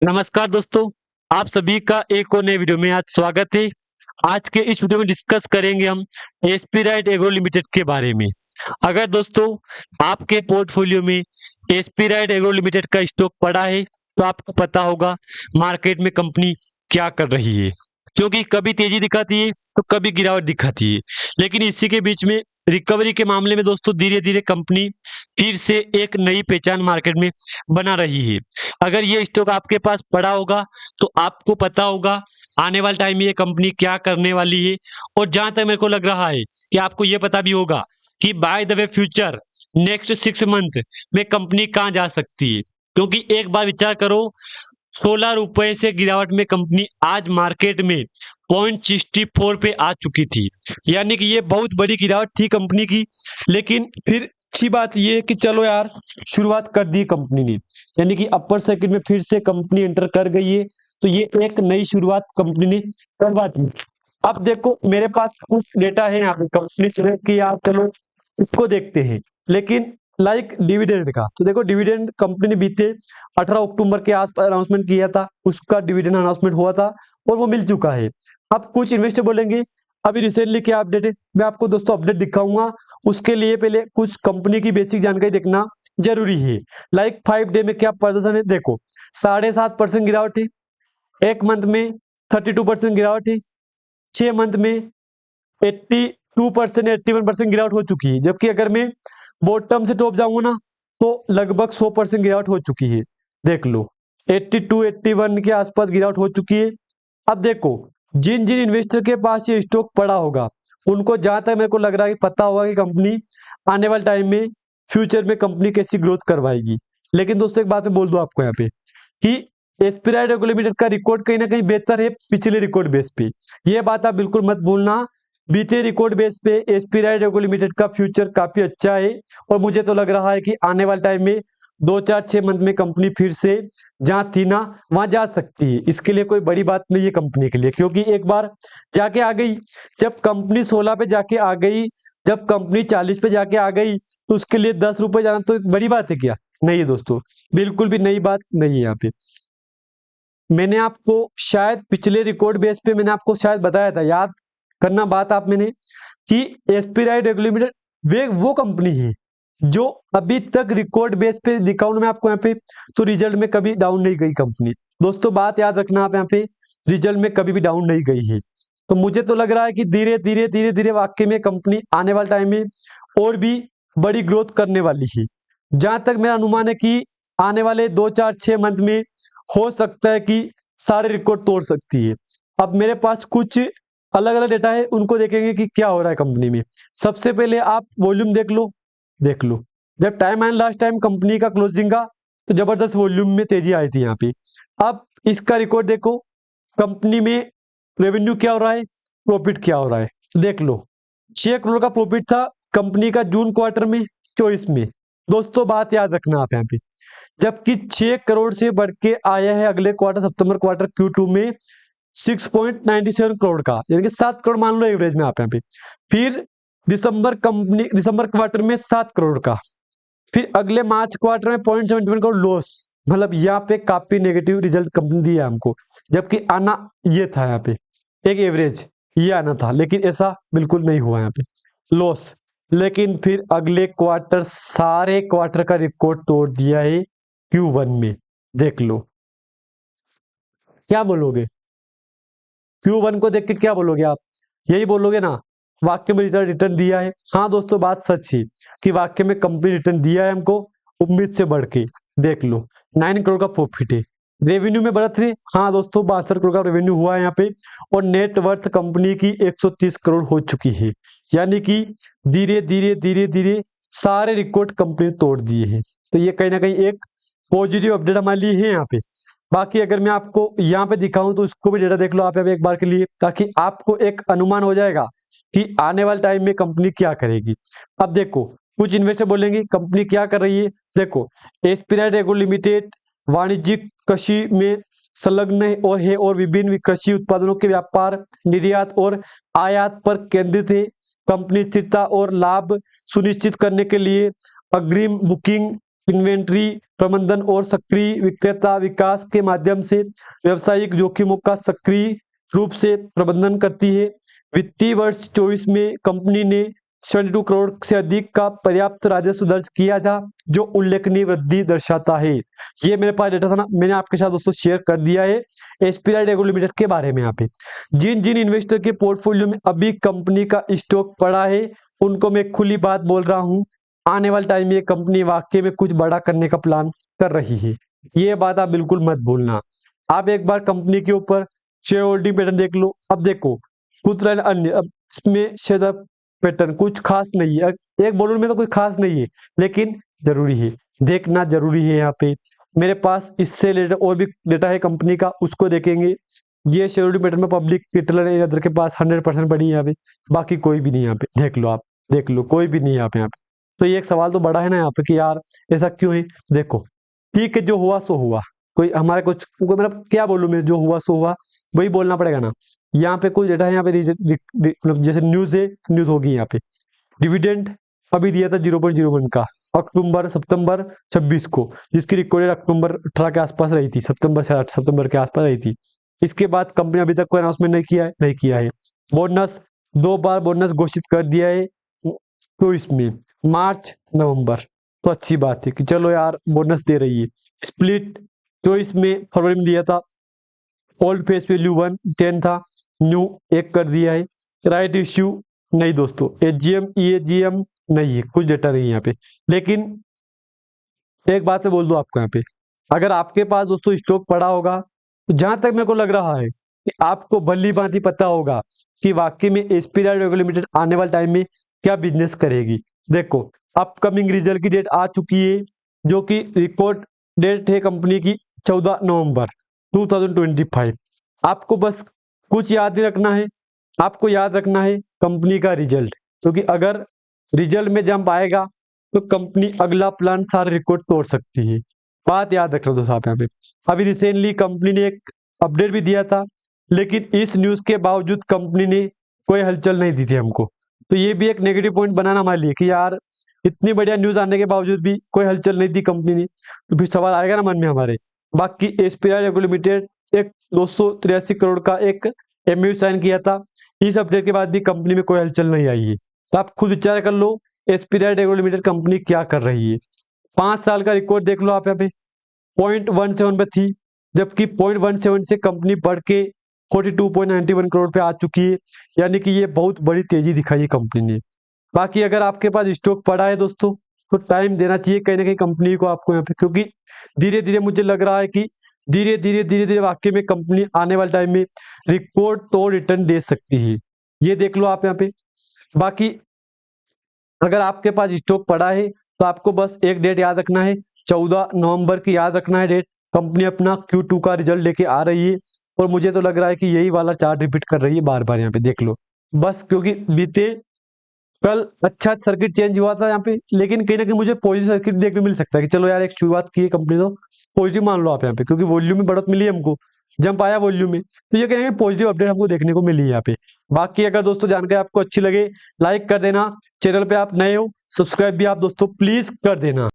नमस्कार दोस्तों, आप सभी का एक और नए वीडियो में आज स्वागत है। आज के इस वीडियो में डिस्कस करेंगे हम एसपी राइट एग्रो लिमिटेड के बारे में। अगर दोस्तों आपके पोर्टफोलियो में एसपी राइट एग्रो लिमिटेड का स्टॉक पड़ा है तो आपको पता होगा मार्केट में कंपनी क्या कर रही है, क्योंकि कभी तेजी दिखाती है तो कभी गिरावट दिखाती है। लेकिन इसी के बीच में रिकवरी के मामले में दोस्तों धीरे धीरे कंपनी फिर से एक नई पहचान मार्केट में बना रही है। अगर ये स्टॉक आपके पास पड़ा होगा तो आपको पता होगा आने वाले टाइम में ये कंपनी क्या करने वाली है। और जहां तक मेरे को लग रहा है कि आपको ये पता भी होगा कि by the way future next 6 month में कंपनी कहाँ जा सकती है, क्योंकि एक बार विचार करो 16 रुपए से गिरावट में कंपनी आज मार्केट में 0.64 पे आ चुकी थी। यानी कि ये बहुत बड़ी गिरावट थी कंपनी की। लेकिन फिर अच्छी बात ये है कि चलो यार, शुरुआत कर दी कंपनी ने, यानी कि अपर सर्किट में फिर से कंपनी एंटर कर गई है। तो ये एक नई शुरुआत कंपनी ने करवा दी। अब देखो मेरे पास कुछ डेटा है यहाँ पे कंपनी से कि आप चलो इसको देखते हैं। लेकिन लाइक डिविडेंड का, तो देखो डिविडेंड कंपनी ने बीते 18 अक्टूबर के आसपास अनाउंसमेंट किया था, उसका डिविडेंड अनाउंसमेंट हुआ था और वो मिल चुका है। अब कुछ इन्वेस्टर बोलेंगे अभी रिसेंटली क्या अपडेट है, मैं आपको दोस्तों अपडेट दिखाऊंगा। उसके लिए पहले कुछ कंपनी की बेसिक जानकारी देखना जरूरी है। लाइक 5 डे में क्या प्रदर्शन है, देखो 7.5% गिरावट है, एक मंथ में 32% गिरावट है, 6 मंथ में 82% 81% गिरावट हो चुकी है। जबकि अगर मैं बॉटम से टॉप जाऊंगा ना तो लगभग 100% गिरावट हो चुकी है। देख लो 82 81 के आसपास गिरावट हो चुकी है। अब देखो जिन जिन इन्वेस्टर के पास ये स्टॉक पड़ा होगा उनको जहां तक मेरे को लग रहा है कि पता होगा कि कंपनी आने वाले टाइम में फ्यूचर में कंपनी कैसी ग्रोथ करवाएगी। लेकिन दोस्तों एक बात मैं बोल दूं आपको यहाँ पे कि एस्पिराइड एग्रो लिमिटेड का रिकॉर्ड कहीं ना कहीं बेहतर है पिछले रिकॉर्ड बेस पे। ये बात आप बिल्कुल मत भूलना। बीते रिकॉर्ड बेस पे एस्पिराइड एग्रो लिमिटेड का फ्यूचर काफी अच्छा है और मुझे तो लग रहा है कि आने वाले टाइम में 2 4 6 मंथ में कंपनी फिर से जहां थी ना वहां जा सकती है। इसके लिए कोई बड़ी बात नहीं है कंपनी के लिए, क्योंकि एक बार जाके आ गई, जब कंपनी 16 पे जाके आ गई, जब कंपनी 40 पे जाके आ गई तो उसके लिए 10 रुपए जाना तो एक बड़ी बात है क्या? नहीं है दोस्तों, बिल्कुल भी नई बात नहीं है यहाँ पे। मैंने आपको शायद पिछले रिकॉर्ड बेस पे मैंने आपको शायद बताया था, याद करना बात आप मैंने, कि एस्पिराइड एग्रो लिमिटेड वे वो कंपनी है जो अभी तक रिकॉर्ड बेस पे दिखाऊं मैं आपको यहाँ पे तो रिजल्ट में कभी डाउन नहीं गई कंपनी। दोस्तों बात याद रखना आप यहाँ पे, रिजल्ट में कभी भी डाउन नहीं गई है। तो मुझे तो लग रहा है कि धीरे धीरे धीरे धीरे वाकई में कंपनी आने वाले टाइम में और भी बड़ी ग्रोथ करने वाली है। जहां तक मेरा अनुमान है कि आने वाले 2 4 6 मंथ में हो सकता है कि सारे रिकॉर्ड तोड़ सकती है। अब मेरे पास कुछ अलग अलग डेटा है, उनको देखेंगे कि क्या हो रहा है कंपनी में। सबसे पहले आप वॉल्यूम देख लो। देख लो जब टाइम आया लास्ट टाइम कंपनी का क्लोजिंग का तो जबरदस्त वॉल्यूम में तेजी आई थी यहाँ पे। अब इसका रिकॉर्ड देखो, कंपनी में रेवेन्यू क्या हो रहा है, प्रॉफिट क्या हो रहा है, देख लो 6 करोड़ का प्रॉफिट था कंपनी का जून क्वार्टर में 24 में। दोस्तों बात याद रखना आप यहाँ पे, जबकि 6 करोड़ से बढ़ के आया है अगले क्वार्टर सितंबर क्वार्टर Q2 में 6.97 करोड़ का, यानी कि 7 करोड़ मान लो एवरेज में आप यहाँ पे। फिर दिसंबर क्वार्टर में 7 करोड़ का, फिर अगले मार्च क्वार्टर में 0.71 करोड़ लॉस। मतलब यहाँ पे काफी नेगेटिव रिजल्ट कंपनी दिया हमको, जबकि आना ये था यहाँ पे एक एवरेज ये आना था, लेकिन ऐसा बिल्कुल नहीं हुआ यहाँ पे, लॉस। लेकिन फिर अगले क्वार्टर सारे क्वार्टर का रिकॉर्ड तोड़ दिया है Q1 में। देख लो क्या बोलोगे, Q1 को देख के क्या बोलोगे आप? यही बोलोगे ना वाक्य में रिटर्न रिटर्न दिया है। हाँ दोस्तों बात सच है कि वाक्य में कंपनी रिटर्न दिया है हमको उम्मीद से बढ़ के। देख लो 9 करोड़ का प्रॉफिट है, रेवेन्यू में बढ़त रही, हाँ दोस्तों 62 करोड़ का रेवेन्यू हुआ है यहाँ पे, और नेट वर्थ कंपनी की 130 करोड़ हो चुकी है। यानी कि धीरे धीरे धीरे धीरे सारे रिकॉर्ड कंपनी ने तोड़ दिए हैं। तो ये कहीं ना कहीं एक पॉजिटिव अपडेट हमारे लिए है यहाँ पे। बाकी अगर मैं आपको यहाँ पे दिखाऊं तो इसको भी डेटा देख लो आप यहाँ पे एक बार के लिए, ताकि आपको एक अनुमान हो जाएगा कि आने वाले टाइम में कंपनी क्या करेगी। अब देखो कुछ इन्वेस्टर बोलेंगे कंपनी क्या कर रही है, देखो एस्पिराइट एग्रो लिमिटेड वाणिज्यिक कृषि में संलग्न है और विभिन्न कृषि उत्पादनों के व्यापार निर्यात और आयात पर केंद्रित है। कंपनी स्थिरता और लाभ सुनिश्चित करने के लिए अग्रिम बुकिंग इन्वेंट्री प्रबंधन और सक्रिय विक्रेता विकास के माध्यम से व्यवसायिक जोखिमों का सक्रिय रूप से प्रबंधन करती है। वित्तीय वर्ष 24 में कंपनी ने 72 करोड़ से अधिक का पर्याप्त राजस्व दर्ज किया था, जो उल्लेखनीय वृद्धि दर्शाता है। ये मेरे पास डेटा था ना, मैंने आपके साथ दोस्तों शेयर कर दिया है एसपीआई एग्रो लिमिटेड के बारे में। यहाँ पे जिन जिन इन्वेस्टर के पोर्टफोलियो में अभी कंपनी का स्टॉक पड़ा है, उनको मैं खुली बात बोल रहा हूँ, आने वाले टाइम में ये कंपनी वाकई में कुछ बड़ा करने का प्लान कर रही है। ये बात आप बिल्कुल मत भूलना। आप एक बार कंपनी के ऊपर शेयर होल्डिंग पैटर्न देख लो। अब देखो कुछ अन्य, अब इसमें शेयर पैटर्न कुछ खास नहीं है, एक बोलूं में तो कुछ खास नहीं है, लेकिन जरूरी है, देखना जरूरी है। यहाँ पे मेरे पास इससे रिलेटेड और भी डेटा है कंपनी का, उसको देखेंगे। ये शेयर होल्डिंग पैटर्न में पब्लिक रिटेलर अदर के पास 100% पड़ी है यहाँ पे, बाकी कोई भी नहीं। यहाँ पे देख लो, आप देख लो, कोई भी नहीं यहाँ पे। तो ये एक सवाल तो बड़ा है ना यहाँ पे कि यार ऐसा क्यों है। देखो ठीक है, जो हुआ सो हुआ, कोई हमारे कुछ मतलब क्या बोलूं मैं, जो हुआ सो हुआ वही बोलना पड़ेगा ना। यहाँ पे कुछ डेटा है, यहाँ पे मतलब जैसे न्यूज है, न्यूज होगी यहाँ पे। डिविडेंड अभी दिया था 0.01 का सितंबर 26 को, जिसकी रिकॉर्डेड अक्टूबर 18 के आसपास रही थी, सितंबर से 8 सितंबर के आसपास रही थी। इसके बाद कंपनी अभी तक कोई अनाउंसमेंट नहीं किया है। बोनस 2 बार बोनस घोषित कर दिया है, तो इसमें मार्च नवंबर, तो अच्छी बात है कि चलो यार बोनस दे रही है। स्प्लिट तो इसमें फरवरी में दिया था, ओल्ड फेस वैल्यू 10 था, न्यू 1 कर दिया है। राइट इश्यू नहीं दोस्तों, एजीएम ईएजीएम नहीं है, कुछ डेटा नहीं है यहाँ पे। लेकिन एक बात मैं बोल दूं आपको, यहाँ पे अगर आपके पास दोस्तों स्टॉक पड़ा होगा, तो जहां तक मेरे को लग रहा है कि आपको भली भांति पता होगा कि वाकई में एसपीआई एग्रो लिमिटेड आने वाले टाइम में क्या बिजनेस करेगी। देखो अपकमिंग रिजल्ट की डेट आ चुकी है, जो कि रिकॉर्ड डेट है कंपनी की 14 नवंबर 2025। आपको बस कुछ याद ही रखना है, आपको याद रखना है कंपनी का रिजल्ट, क्योंकि अगर रिजल्ट में जंप आएगा तो कंपनी अगला प्लान सारे रिकॉर्ड तोड़ सकती है। बात याद रखना दोस्तों आप यहाँ पे। अभी रिसेंटली कंपनी ने एक अपडेट भी दिया था, लेकिन इस न्यूज के बावजूद कंपनी ने कोई हलचल नहीं दी थी हमको। तो ये भी एक नेगेटिव पॉइंट बनाना हमारे लिए कि यार इतनी बढ़िया न्यूज आने के बावजूद भी कोई हलचल नहीं दी कंपनी ने, तो फिर सवाल आएगा ना मन में हमारे। बाकी एसपीआई एग्रो लिमिटेड एक 283 करोड़ का एक एमयू साइन किया था, इस अपडेट के बाद भी कंपनी में कोई हलचल नहीं आई है। तो आप खुद विचार कर लो एसपीआई एग्रो लिमिटेड कंपनी क्या कर रही है। 5 साल का रिकॉर्ड देख लो आप यहाँ पे, 0.17 पे थी, जबकि 0.17 से कंपनी बढ़ के 42.91 करोड़ पे आ चुकी है। यानी कि ये बहुत बड़ी तेजी दिखाई है कंपनी ने। बाकी अगर आपके पास स्टॉक पड़ा है दोस्तों, तो टाइम देना चाहिए कहीं ना कहीं कंपनी को आपको यहाँ पे, क्योंकि धीरे धीरे मुझे लग रहा है कि धीरे धीरे वाकई में कंपनी आने वाले टाइम में रिकॉर्ड तो रिटर्न दे सकती है। ये देख लो आप यहाँ पे। बाकी अगर आपके पास स्टॉक पड़ा है तो आपको बस एक डेट याद रखना है, 14 नवंबर की याद रखना है डेट। कंपनी अपना Q2 का रिजल्ट लेके आ रही है, और मुझे तो लग रहा है कि यही वाला चार्ट रिपीट कर रही है बार बार। यहाँ पे देख लो बस, क्योंकि बीते कल अच्छा सर्किट चेंज हुआ था यहाँ पे, लेकिन कहीं ना कहीं मुझे पॉजिटिव सर्किट देखने मिल सकता है कि चलो यार एक शुरुआत की है कंपनी, तो पॉजिटिव मान लो आप यहाँ पे, क्योंकि वॉल्यूम में बढ़त मिली है हमको, जंप आया वॉल्यूम में, तो ये कहेंगे पॉजिटिव अपडेट हमको देखने को मिली है यहाँ पे। बाकी अगर दोस्तों जानकारी आपको अच्छी लगे लाइक कर देना, चैनल पे आप नए हो सब्सक्राइब भी आप दोस्तों प्लीज कर देना।